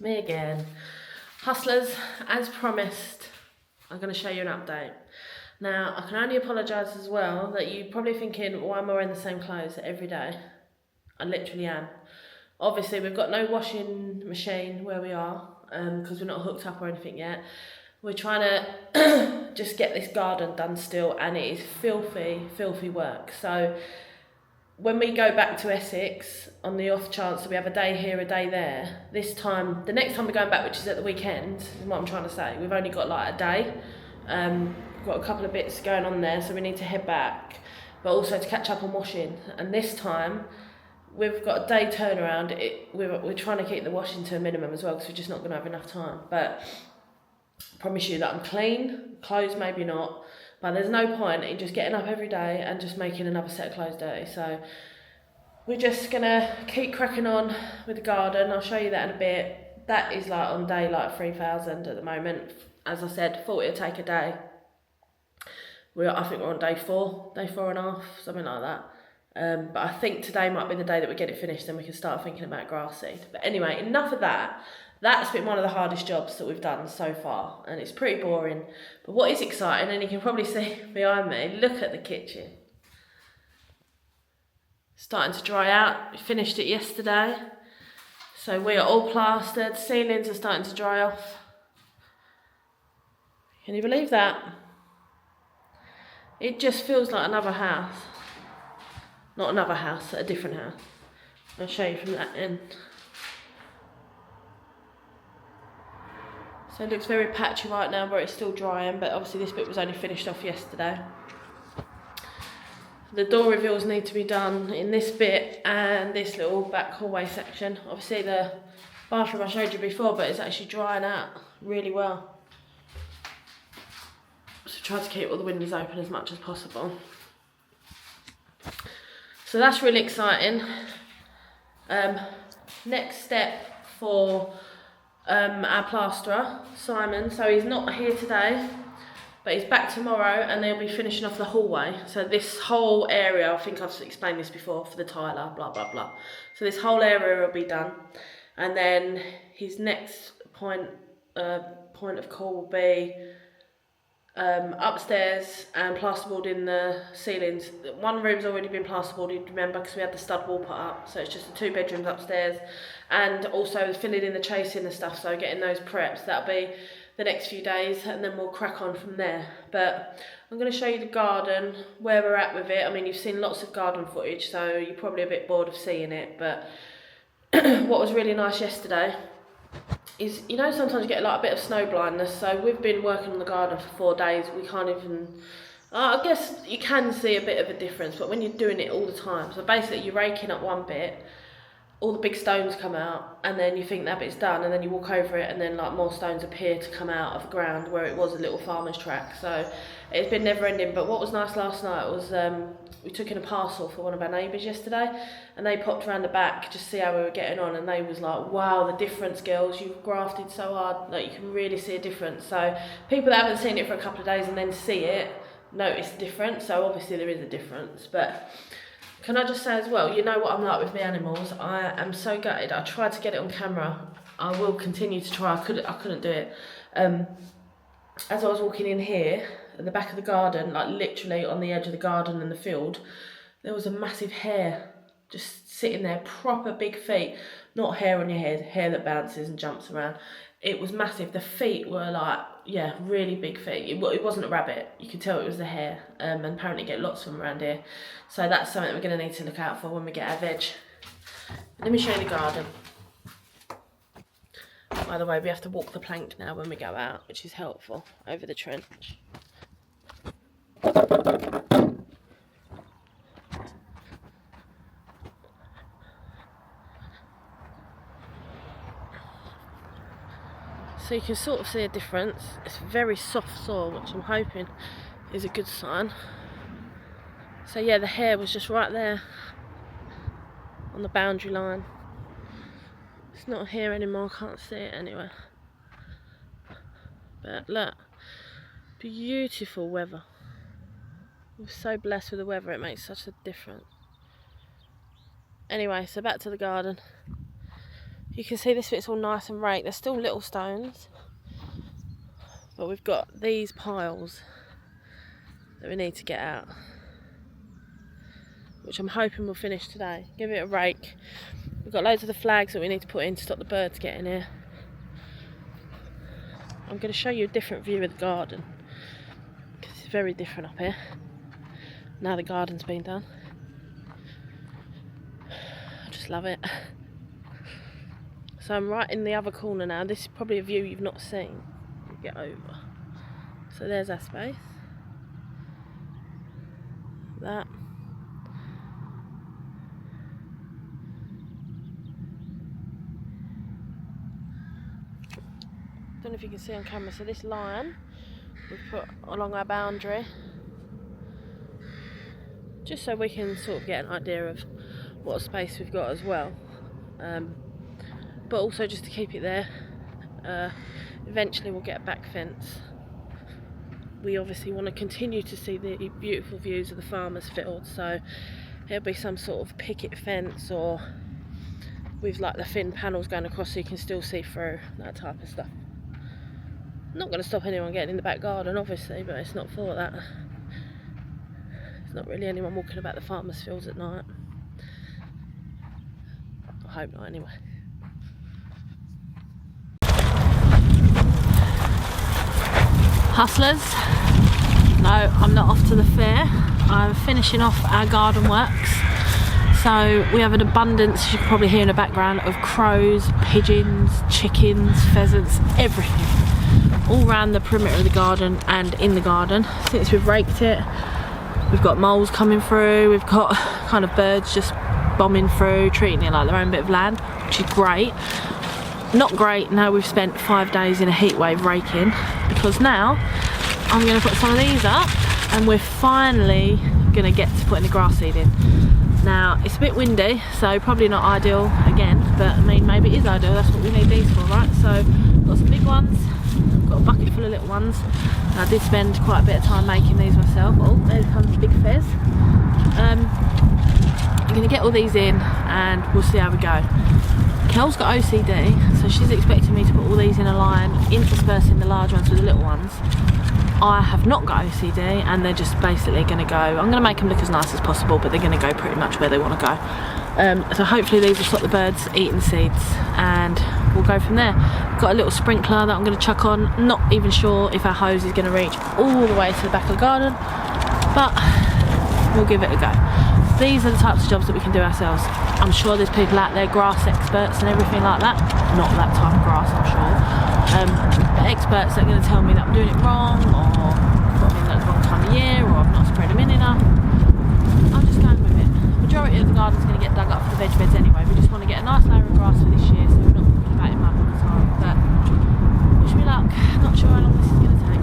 Me again. Hustlers, as promised, I'm going to show you an update. Now, I can only apologise as well that you're probably thinking, why am I wearing the same clothes every day? I literally am. Obviously, we've got no washing machine where we are, because we're not hooked up or anything yet. We're trying to just get this garden done still, and it is filthy, filthy work. So when we go back to Essex, on the off chance that we have a day here, a day there, this time, the next time we're going back, which is at the weekend, is what I'm trying to say, we've only got like a day. We've got a couple of bits going on there, so we need to head back, but also to catch up on washing. And this time, we've got a day turnaround. We're trying to keep the washing to a minimum as well, because we're just not going to have enough time. But I promise you that I'm clean, clothes maybe not, but there's no point in just getting up every day and just making another set of clothes dirty. So we're just gonna keep cracking on with the garden. I'll show you that in a bit. That is like on day like 3,000 at the moment. As I said, thought it'd take a day. I think we're on day 4 and a half, something like that. But I think today might be the day that we get it finished, then we can start thinking about grass seed. But anyway, enough of that. That's been one of the hardest jobs that we've done so far, and it's pretty boring. But what is exciting, and you can probably see behind me, look at the kitchen. Starting to dry out. We finished it yesterday. So we are all plastered. Ceilings are starting to dry off. Can you believe that? It just feels like another house. Not another house, a different house. I'll show you from that end. So it looks very patchy right now where it's still drying, but obviously this bit was only finished off yesterday. The door reveals need to be done in this bit and this little back hallway section. Obviously the bathroom I showed you before, but it's actually drying out really well. So try to keep all the windows open as much as possible. So that's really exciting. Next step for our plasterer, Simon, so he's not here today, but he's back tomorrow, and they'll be finishing off the hallway. So this whole area, I think I've explained this before, for the tiler, blah blah blah. So this whole area will be done, and then his next point of call will be upstairs and plasterboard in the ceilings. One room's already been plasterboard, you remember, because we had the stud wall put up, so it's just the 2 bedrooms upstairs, and also filling in the chasing and stuff, so getting those preps. That'll be the next few days, and then we'll crack on from there. But I'm going to show you the garden, where we're at with it. I mean, you've seen lots of garden footage, so you're probably a bit bored of seeing it, but what was really nice yesterday is, you know, sometimes you get like a bit of snow blindness. So we've been working on the garden for 4 days. We can't even, I guess you can see a bit of a difference, but when you're doing it all the time, so basically you're raking up one bit, all the big stones come out, and then you think that bit's done, and then you walk over it, and then like more stones appear to come out of the ground where it was a little farmer's track. So it's been never ending. But what was nice last night was we took in a parcel for one of our neighbours yesterday, and they popped around the back just to see how we were getting on, and they was like, wow, the difference, girls, you've grafted so hard, like you can really see a difference. So people that haven't seen it for a couple of days and then see it notice the difference. So obviously there is a difference. But can I just say as well, you know what I'm like with the animals. I am so gutted. I tried to get it on camera. I will continue to try. I couldn't do it. As I was walking in here, at the back of the garden, like literally on the edge of the garden and the field, there was a massive hare just sitting there, proper big feet. Not hair on your head, hair that bounces and jumps around. It was massive. The feet were like, yeah, really big feet. It wasn't a rabbit. You could tell it was the hare. And apparently get lots of them around here. So that's something we're going to need to look out for when we get our veg. Let me show you the garden. By the way, we have to walk the plank now when we go out, which is helpful, over the trench. So you can sort of see a difference. It's very soft soil, which I'm hoping is a good sign. So yeah, the hare was just right there on the boundary line. It's not here anymore, I can't see it anyway. But look, beautiful weather. We're so blessed with the weather, it makes such a difference. Anyway, so back to the garden. You can see this bit's all nice and raked. There's still little stones, but we've got these piles that we need to get out, which I'm hoping we'll finish today. Give it a rake. We've got loads of the flags that we need to put in to stop the birds getting here. I'm going to show you a different view of the garden, because it's very different up here now the garden's been done. I just love it. So I'm right in the other corner now. This is probably a view you've not seen. Get over. So there's our space. That. Don't know if you can see on camera. So this line we've put along our boundary, just so we can sort of get an idea of what space we've got as well. But also just to keep it there. Eventually we'll get a back fence. We obviously want to continue to see the beautiful views of the farmer's field, so there'll be some sort of picket fence, or with like the thin panels going across so you can still see through, that type of stuff. Not going to stop anyone getting in the back garden obviously, but it's not for that. There's not really anyone walking about the farmer's fields at night. I hope not anyway. Hustlers, no, I'm not off to the fair. I'm finishing off our garden works. So we have an abundance, as you can probably hear in the background, of crows, pigeons, chickens, pheasants, everything. All around the perimeter of the garden and in the garden. Since we've raked it, we've got moles coming through, we've got kind of birds just bombing through, treating it like their own bit of land, which is great. Not great now we've spent 5 days in a heat wave raking, because now I'm going to put some of these up and we're finally going to get to putting the grass seed in. Now it's a bit windy, so probably not ideal again, but I mean maybe it is ideal, that's what we need these for, right? So got some big ones, got a bucket full of little ones. I did spend quite a bit of time making these myself. Oh, there comes Big Fez. I'm going to get all these in and we'll see how we go. Kel's got OCD, so she's expecting me to put all these in a line, interspersing the large ones with the little ones. I have not got OCD, and they're just basically going to go, I'm going to make them look as nice as possible, but they're going to go pretty much where they want to go. So hopefully these will stop the birds eating seeds, and we'll go from there. Got a little sprinkler that I'm going to chuck on. Not even sure if our hose is going to reach all the way to the back of the garden, but we'll give it a go. These are the types of jobs that we can do ourselves. I'm sure there's people out there, grass experts and everything like that. Not that type of grass, I'm sure. But experts that are going to tell me that I'm doing it wrong, or I've got them in at the wrong time of year, or I've not spread them in enough. I'm just going with it. The majority of the garden's going to get dug up for the veg beds anyway. We just want to get a nice layer of grass for this year, so we're not talking about it much all the time. But wish me luck. Not sure how long this is going to take.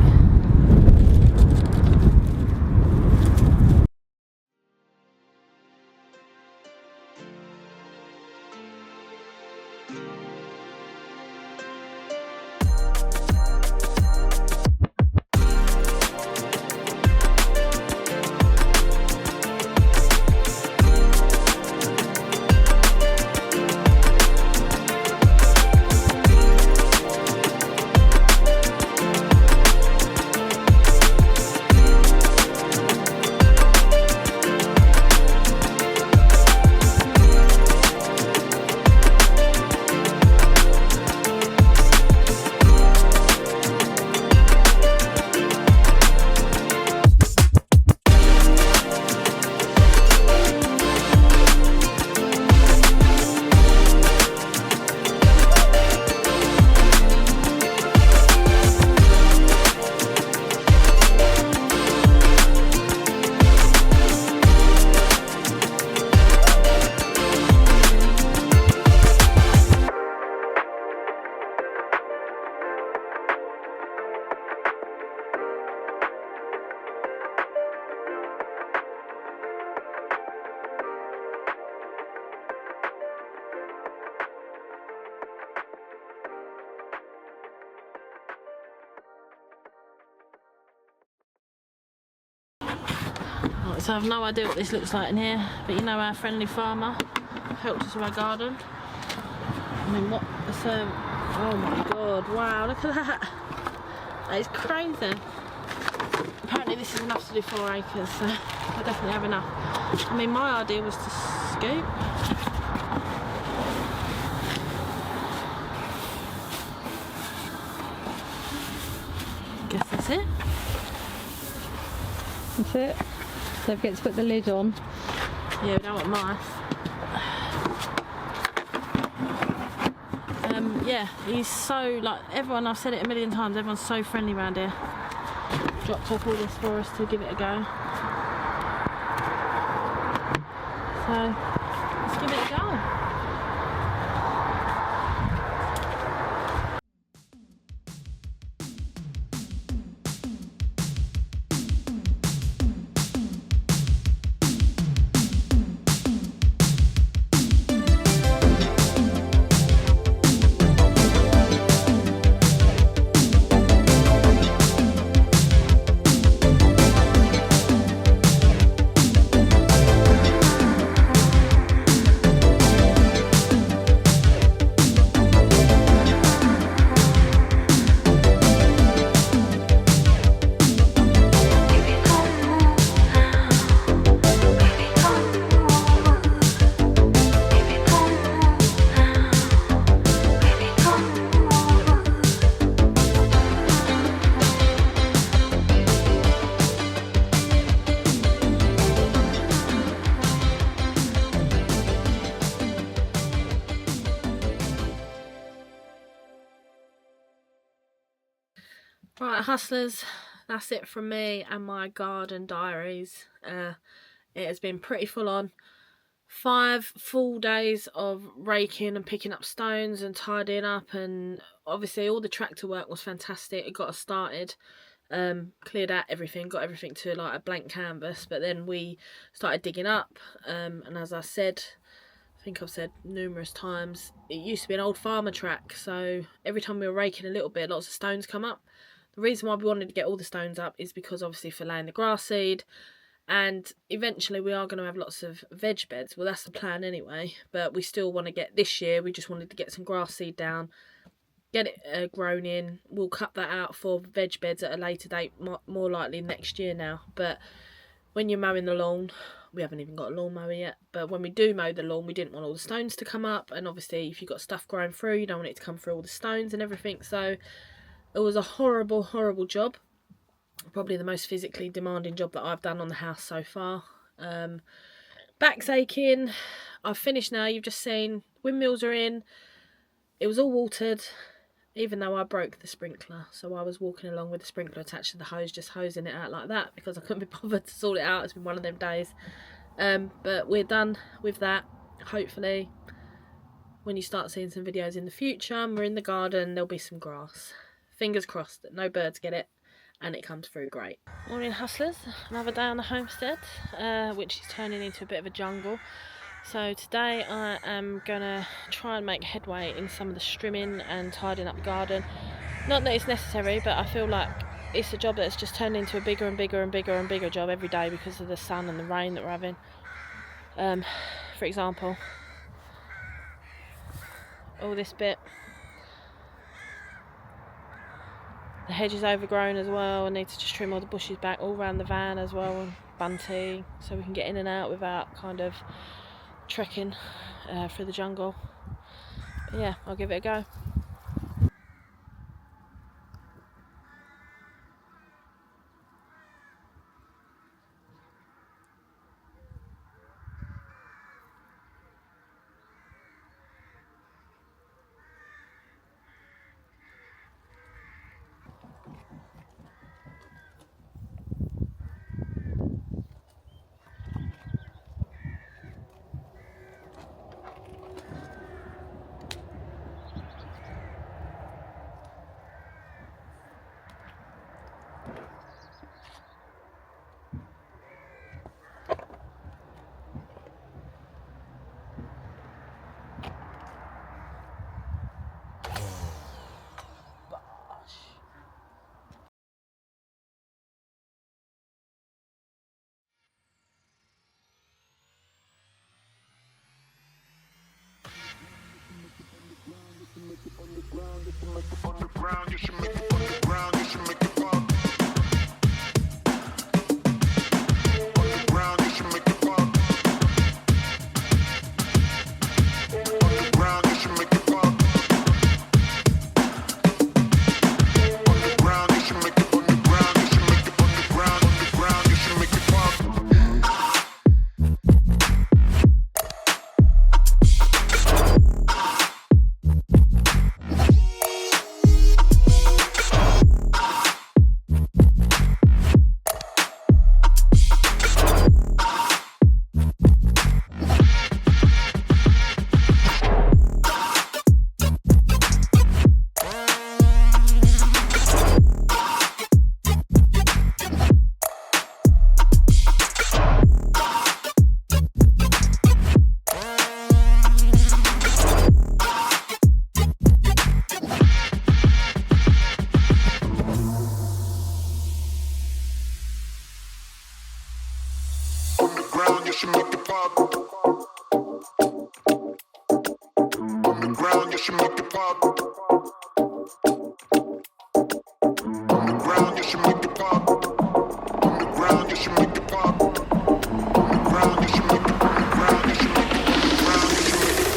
So I have no idea what this looks like in here, but you know our friendly farmer helped us with our garden. I mean, what some, oh my god, wow, look at that. That is crazy. Apparently this is enough to do 4 acres, so I definitely have enough. I mean, my idea was to scoop. Guess that's it. That's it. Don't forget to put the lid on. Yeah, we don't want mice. Yeah, he's so, like, everyone, I've said it a million times, everyone's so friendly around here. Dropped off all this for us to give it a go. So, let's give it a go. Right, hustlers, that's it from me and my garden diaries. It has been pretty full on. 5 full days of raking and picking up stones and tidying up, and obviously all the tractor work was fantastic. It got us started, cleared out everything, got everything to like a blank canvas, but then we started digging up, and as I said, I think I've said numerous times, it used to be an old farmer track, so every time we were raking a little bit, lots of stones come up. The reason why we wanted to get all the stones up is because obviously for laying the grass seed, and eventually we are going to have lots of veg beds. Well, that's the plan anyway, but we still want to get, this year we just wanted to get some grass seed down, get it grown in. We'll cut that out for veg beds at a later date, more likely next year now. But when you're mowing the lawn, we haven't even got a lawnmower yet, but when we do mow the lawn, we didn't want all the stones to come up, and obviously if you've got stuff growing through, you don't want it to come through all the stones and everything. So it was a horrible job. Probably the most physically demanding job that I've done on the house so far. Back's aching. I've finished now. You've just seen windmills are in. It was all watered, even though I broke the sprinkler. So I was walking along with the sprinkler attached to the hose, just hosing it out like that because I couldn't be bothered to sort it out. It's been one of them days. But we're done with that. Hopefully, when you start seeing some videos in the future and we're in the garden, there'll be some grass. Fingers crossed that no birds get it and it comes through great. Morning hustlers, another day on the homestead, which is turning into a bit of a jungle. So today I am going to try and make headway in some of the strimming and tidying up the garden. Not that it's necessary, but I feel like it's a job that's just turned into a bigger and bigger job every day because of the sun and the rain that we're having. For example, all this bit, the hedge is overgrown as well. I need to just trim all the bushes back all around the van as well, and bunting, so we can get in and out without kind of trekking through the jungle. But yeah, I'll give it a go. on the ground, you should make it pop. On the ground, you should make it pop. On the ground, you should make it pop. On the ground, you should make it pop. On the ground, you should make it. On the ground, you should make it. On the ground, you should make it.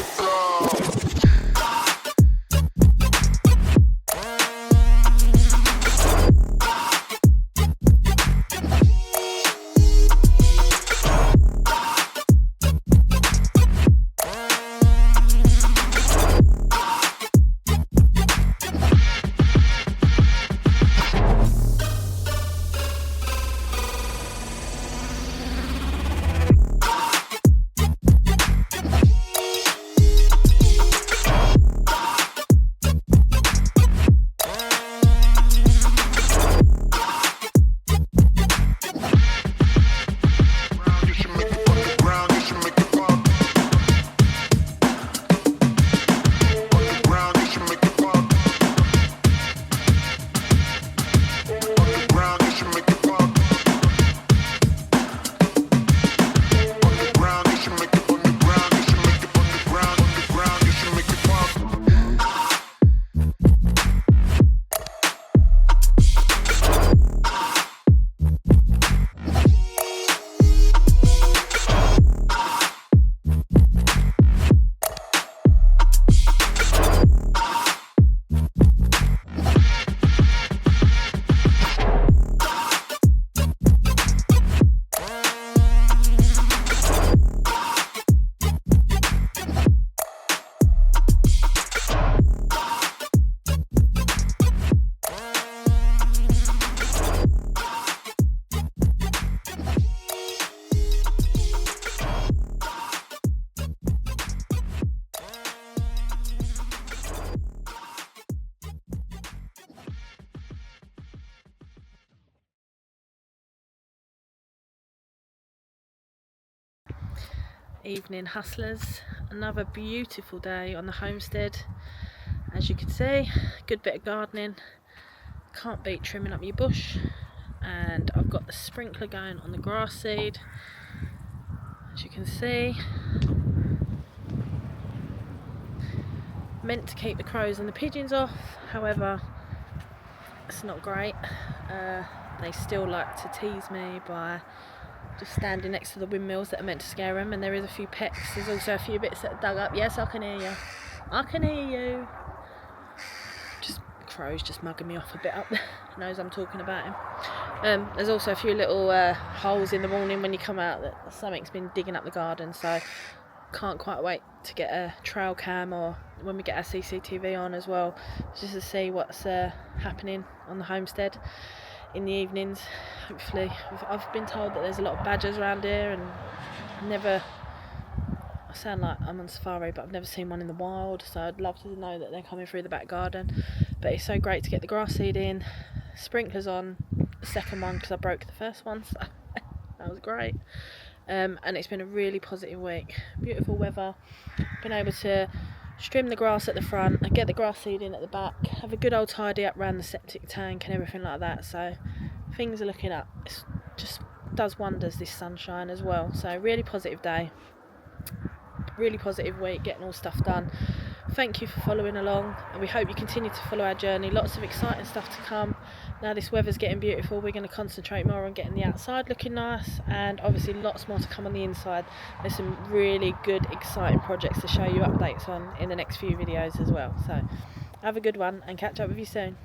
Evening hustlers, another beautiful day on the homestead. As you can see, good bit of gardening, can't beat trimming up your bush. And I've got the sprinkler going on the grass seed, as you can see. Meant to keep the crows and the pigeons off, however it's not great. They still like to tease me by just standing next to the windmills that are meant to scare them, and there is a few pecks. There's also a few bits that are dug up. Yes, I can hear you. I can hear you. Just crows just mugging me off a bit up there. Knows I'm talking about him. There's also a few little holes in the morning when you come out that something's been digging up the garden, so can't quite wait to get a trail cam, or when we get our CCTV on as well, just to see what's happening on the homestead in the evenings. Hopefully, I've been told that there's a lot of badgers around here, and I sound like I'm on safari, but I've never seen one in the wild, so I'd love to know that they're coming through the back garden. But it's so great to get the grass seed in, sprinklers on, the second one because I broke the first one, so that was great. And it's been a really positive week. Beautiful weather, been able to trim the grass at the front and get the grass seed in at the back, have a good old tidy up around the septic tank and everything like that, so things are looking up. It just does wonders, this sunshine as well. So really positive day, really positive week, getting all stuff done. Thank you for following along, and we hope you continue to follow our journey. Lots of exciting stuff to come. Now this weather's getting beautiful, we're going to concentrate more on getting the outside looking nice, and obviously lots more to come on the inside. There's some really good exciting projects to show you updates on in the next few videos as well. So have a good one and catch up with you soon.